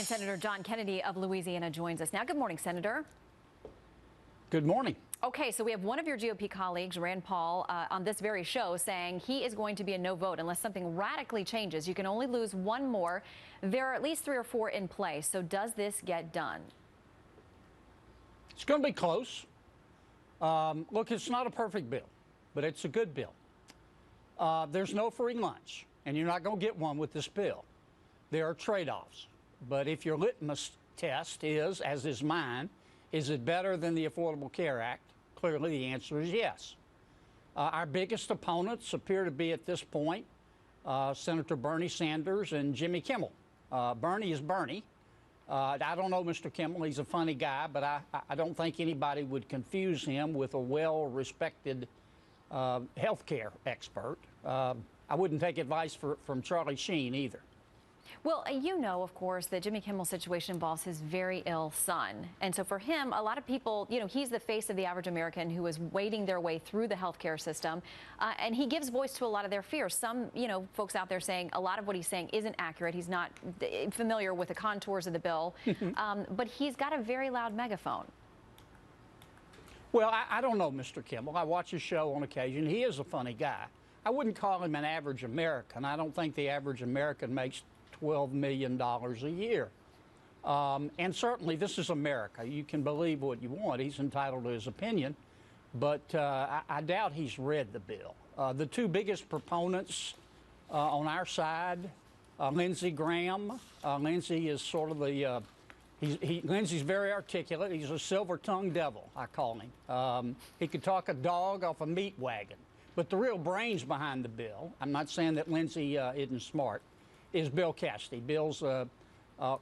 Senator John Kennedy of Louisiana joins us now. Good morning, Senator. Good morning. Okay, so we have one of your GOP colleagues, Rand Paul, on this very show saying he is going to be a no vote unless something radically changes. You can only lose one more. There are at least 3 or 4 in play. So does this get done? It's going to be close. Look, it's not a perfect bill, but it's a good bill. There's no free lunch, and you're not going to get one with this bill. There are trade-offs. But if your litmus test is, as is mine, is it better than the Affordable Care Act? Clearly, the answer is yes. Our biggest opponents appear to be, at this point, Senator Bernie Sanders and Jimmy Kimmel. Bernie is Bernie. I don't know Mr. Kimmel. He's a funny guy, but I don't think anybody would confuse him with a well-respected health care expert. I wouldn't take advice from Charlie Sheen either. Well, you know, of course, that Jimmy Kimmel's situation involves his very ill son. And so for him, a lot of people, you know, he's the face of the average American who is wading their way through the healthcare system. And he gives voice to a lot of their fears. Some, you know, folks out there saying a lot of what he's saying isn't accurate. He's not familiar with the contours of the bill. But he's got a very loud megaphone. Well, I don't know Mr. Kimmel. I watch his show on occasion. He is a funny guy. I wouldn't call him an average American. I don't think the average American makes $12 million a year. And certainly this is America. You can believe what you want. He's entitled to his opinion. But I doubt he's read the bill. The 2 biggest proponents on our side, Lindsey Graham. Lindsey is sort of the, Lindsey's very articulate. He's a silver-tongued devil, I call him. He could talk a dog off a meat wagon. But the real brains behind the bill, I'm not saying that Lindsey isn't smart, is Bill Cassidy. Bill's a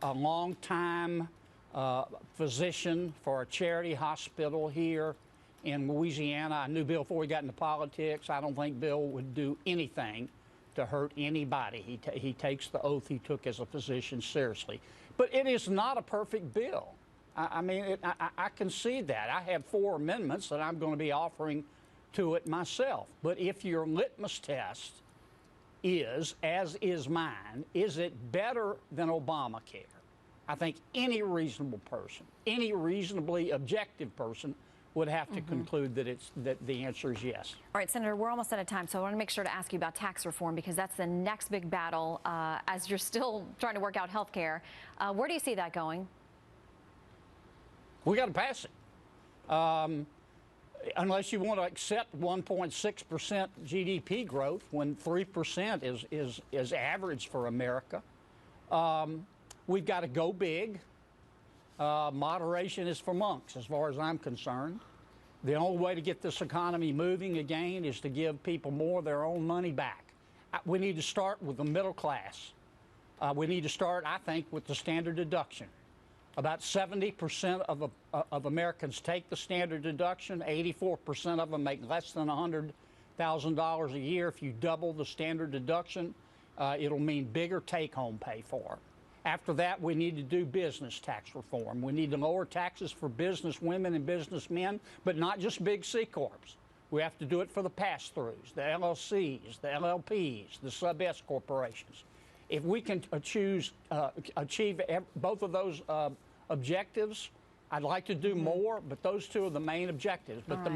long-time physician for a charity hospital here in Louisiana. I knew Bill before he got into politics. I don't think Bill would do anything to hurt anybody. He takes the oath he took as a physician seriously. But it is not a perfect bill. I mean, I concede that. I have 4 amendments that I'm going to be offering to it myself. But if your litmus test is, as is mine, is it better than Obamacare? I think any reasonable person, any reasonably objective person would have to conclude that the answer is yes. All right, Senator, we're almost out of time, so I want to make sure to ask you about tax reform because that's the next big battle as you're still trying to work out health care. Where do you see that going? We got to pass it. Unless you want to accept 1.6% GDP growth when 3% is average for America. We've got to go big. Moderation is for monks, as far as I'm concerned. The only way to get this economy moving again is to give people more of their own money back. We need to start with the middle class. We need to start, I think, with the standard deduction. About 70% of Americans take the standard deduction. 84% of them make less than $100,000 a year. If you double the standard deduction, it'll mean bigger take-home pay for them. After that, we need to do business tax reform. We need to lower taxes for business women and businessmen, but not just big C-corps. We have to do it for the pass-throughs, the LLCs, the LLPs, the sub-S corporations. If we can achieve both of those objectives, I'd like to do more, but those 2 are the main objectives. But the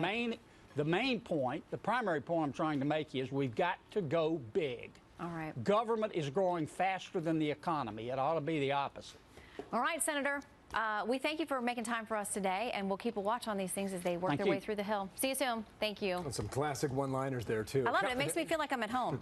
main point, the primary point I'm trying to make is we've got to go big. All right. Government is growing faster than the economy. It ought to be the opposite. All right, Senator. We thank you for making time for us today, and we'll keep a watch on these things as they work their way through the Hill. See you soon. Thank you. And some classic one-liners there, too. I love it. It makes me feel like I'm at home.